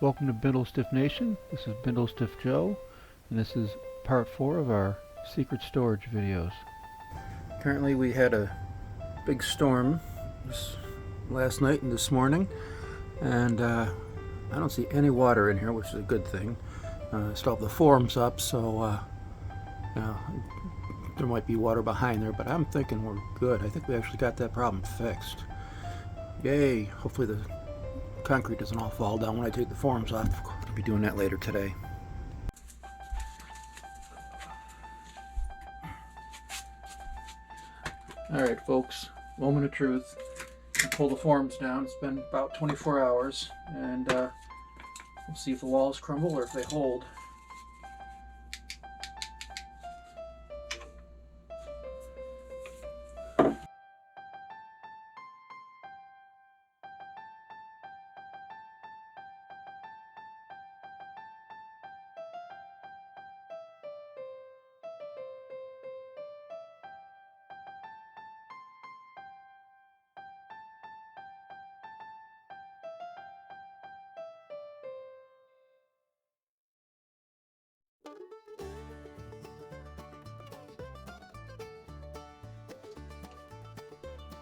Welcome to Bindlestiff Nation. This is Bindlestiff Joe, and this is part 4 of our secret storage videos. Currently we had a big storm last night and this morning, and I don't see any water in here, which is a good thing. Still have the forms up, so there might be water behind there, but I'm thinking we're good. I think we actually got that problem fixed. Yay! Hopefully the concrete doesn't all fall down when I take the forms off. I'll be doing that later today. Alright folks, moment of truth. Pull the forms down. It's been about 24 hours, and we'll see if the walls crumble or if they hold.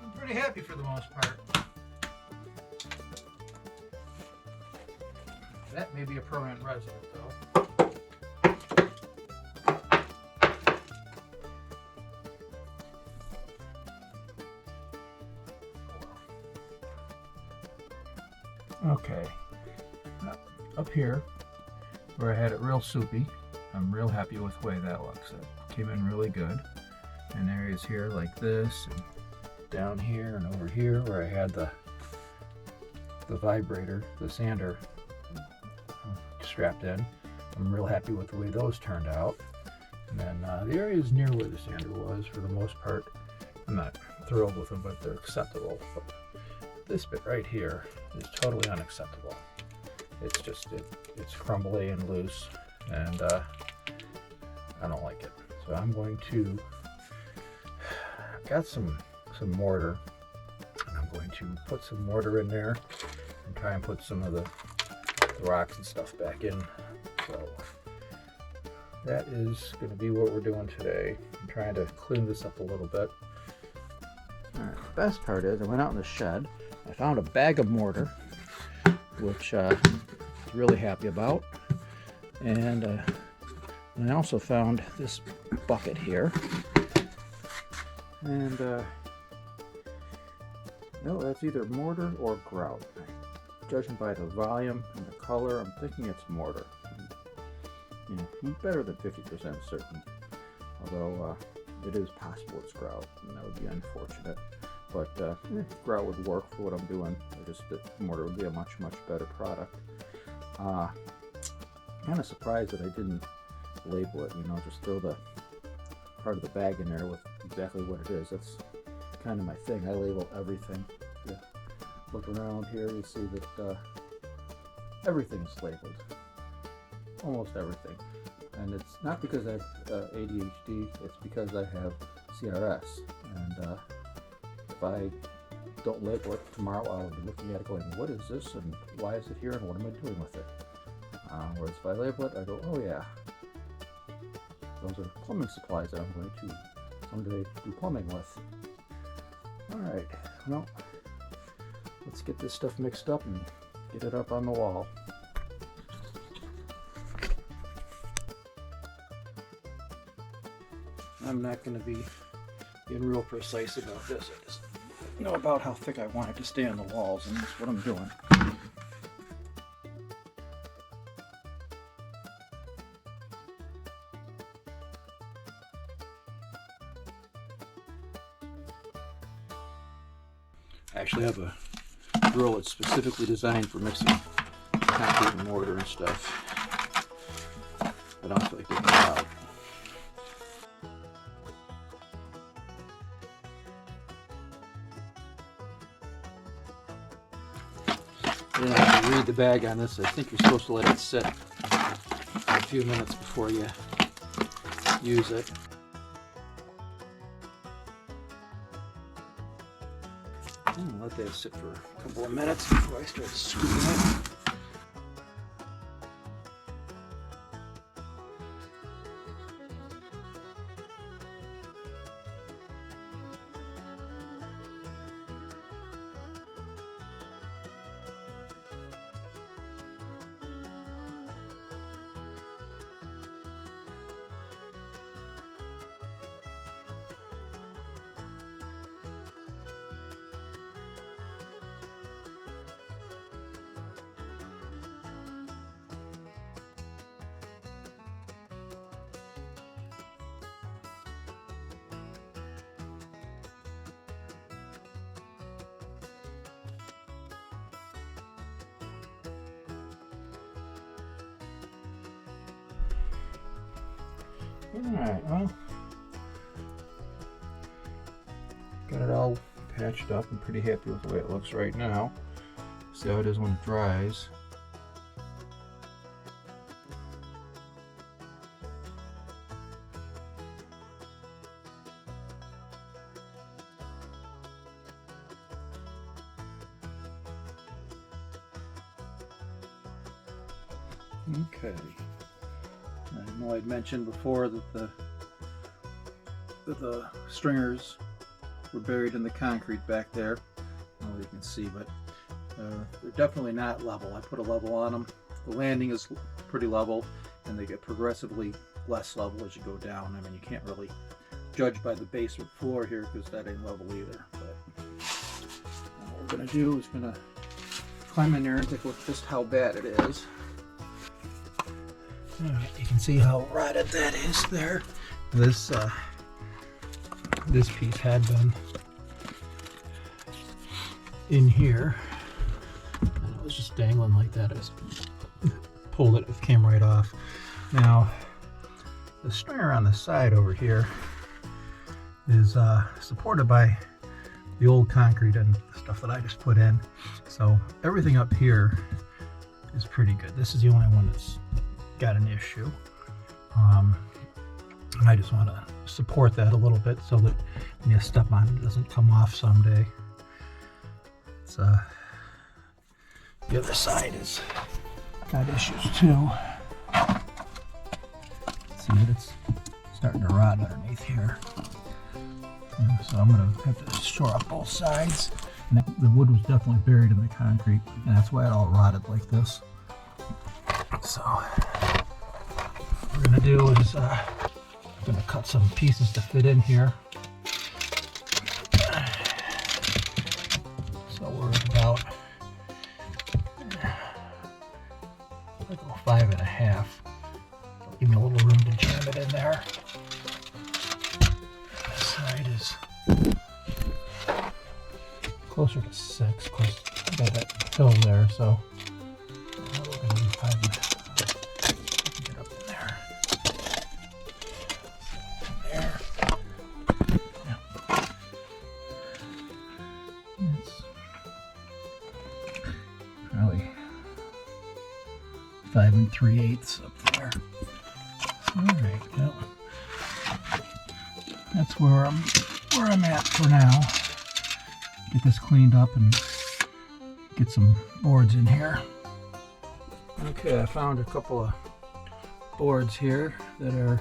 I'm pretty happy for the most part. That may be a permanent resident though. Okay, up here where I had it real soupy, I'm real happy with the way that looks. It came in really good. And areas here like this, and down here and over here where I had the vibrator, the sander strapped in, I'm real happy with the way those turned out. And then the areas near where the sander was, for the most part, I'm not thrilled with them, but they're acceptable. But this bit right here is totally unacceptable. It's just, it's crumbly and loose, and I don't like it. So I'm going to, I've got some mortar, and I'm going to put some mortar in there and try and put some of the rocks and stuff back in. So that is going to be what we're doing today. I'm trying to clean this up a little bit. Alright, the best part is I went out in the shed, I found a bag of mortar, which I was really happy about, and I also found this bucket here, and no, that's either mortar or grout. Judging by the volume and the color, I'm thinking it's mortar. You know, I'm better than 50% certain, although it is possible it's grout, and that would be unfortunate. But grout would work for what I'm doing. Just that mortar would be a much better product. Kind of surprised that I didn't label it. You know, just throw the part of the bag in there with exactly what it is. That's kind of my thing. I label everything. If you look around here, you see that everything's labeled. Almost everything. And it's not because I have ADHD. It's because I have CRS. And if I don't label it, tomorrow I'll be looking at it going, what is this and why is it here and what am I doing with it? Whereas if I label it, I go, oh yeah, those are plumbing supplies that I'm going to someday do plumbing with. Alright, well, let's get this stuff mixed up and get it up on the wall. I'm not going to be being real precise about this. I just know about how thick I want it to stay on the walls, and that's what I'm doing. I actually have a drill that's specifically designed for mixing concrete and mortar and stuff. But also I get it out. I didn't have to read the bag on this. I think you're supposed to let it sit for a few minutes before you use it. Let that sit for a couple of minutes before I start scooping it. Alright, well, got it all patched up. I'm pretty happy with the way it looks right now. See how it is when it dries. Okay. I know I'd mentioned before that the stringers were buried in the concrete back there. I don't know if you can see, but they're definitely not level. I put a level on them. The landing is pretty level, and they get progressively less level as you go down. I mean, you can't really judge by the basement floor here because that ain't level either. But what we're going to do is going to climb in there and take a look just how bad it is. Alright, you can see how rotted that is there. This piece had been in here, and it was just dangling like that. I just pulled it, it came right off. Now, the stringer on the side over here is supported by the old concrete and stuff that I just put in. So everything up here is pretty good. This is the only one that's got an issue. I just want to support that a little bit so that when you step on it, it doesn't come off someday. It's the other side is got issues too. See that it's starting to rot underneath here. So I'm going to have to shore up both sides. And the wood was definitely buried in the concrete, and that's why it all rotted like this. So what we're going to do is I'm going to cut some pieces to fit in here. So we're about 5.5. Give me a little room to jam it in there. This side is closer to 6, of course, got that hill there, so we're going to do 5.5. Get up in there. There. Yeah. It's probably 5 3/8 up there. Alright, well, that's where I'm at for now. Get this cleaned up and get some boards in here. Okay, I found a couple of boards here that are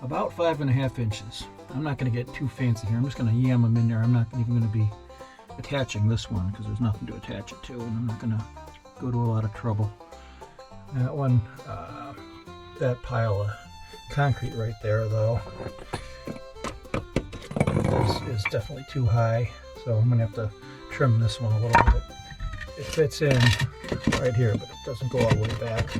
about 5.5 inches. I'm not going to get too fancy here. I'm just going to yam them in there. I'm not even going to be attaching this one because there's nothing to attach it to, and I'm not going to go to a lot of trouble. That one, that pile of concrete right there, though, is definitely too high. So I'm going to have to trim this one a little bit. It fits in right here, but it doesn't go all the way back.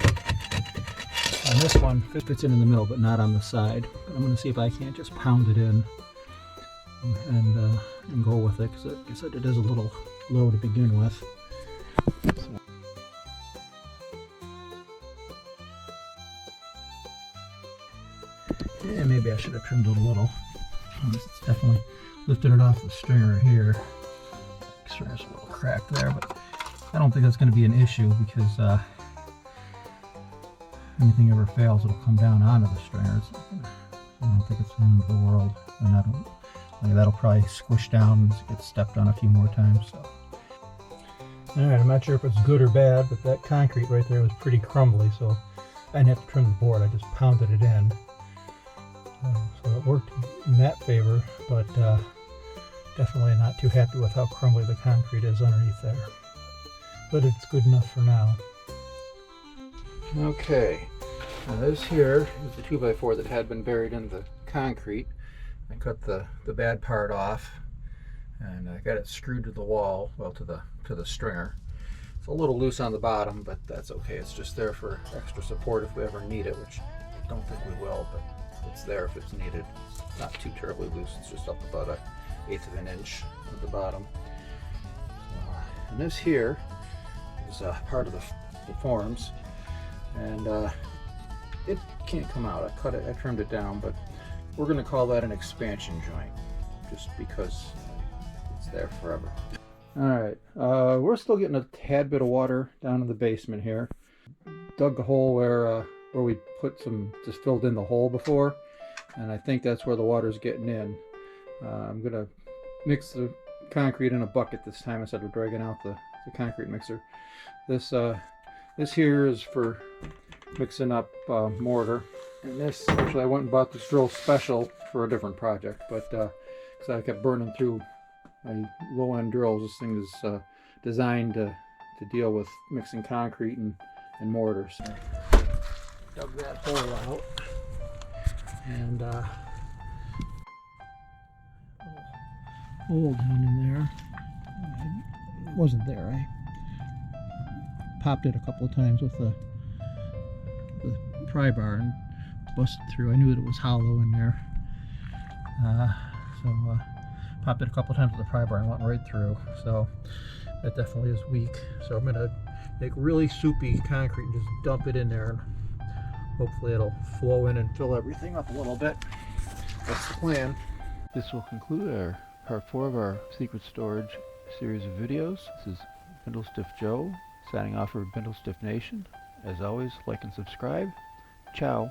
And this one fits in the middle, but not on the side. But I'm going to see if I can't just pound it in and go with it, because like I said, it is a little low to begin with. So. Yeah, maybe I should have trimmed it a little. It's definitely lifted it off the stringer here. The stringer's a little cracked there, but I don't think that's going to be an issue because anything ever fails, it'll come down onto the stringer. I don't think it's the end of the world, and that'll probably squish down and get stepped on a few more times. So. Alright, I'm not sure if it's good or bad, but that concrete right there was pretty crumbly, so I didn't have to trim the board. I just pounded it in. So it worked in that favor, but definitely not too happy with how crumbly the concrete is underneath there. But it's good enough for now. Okay, now this here is the 2x4 that had been buried in the concrete. I cut the bad part off, and I got it screwed to the wall, well, to the stringer. It's a little loose on the bottom, but that's okay. It's just there for extra support if we ever need it, which I don't think we will, but it's there if it's needed. It's not too terribly loose. It's just up about 1/8 of an inch at the bottom. And this here is part of the forms, and it can't come out. I trimmed it down, but we're going to call that an expansion joint, just because it's there forever. Alright, we're still getting a tad bit of water down in the basement here. Dug the hole where we put some, just filled in the hole before, and I think that's where the water's getting in. I'm going to mix the concrete in a bucket this time instead of dragging out the concrete mixer. This here is for mixing up mortar, and this, actually I went and bought this drill special for a different project, but because I kept burning through my low-end drills. This thing is designed to deal with mixing concrete and mortar. So dug that hole out, and hole down in there. It wasn't there. I popped it a couple of times with the pry bar and busted through. I knew that it was hollow in there, so popped it a couple of times with the pry bar and went right through. So that definitely is weak. So I'm gonna make really soupy concrete and just dump it in there, and hopefully it'll flow in and fill everything up a little bit. That's the plan. This will conclude our part 4 of our secret storage series of videos. This is Bindlestiff Joe signing off for Bindlestiff Nation. As always, like and subscribe. Ciao.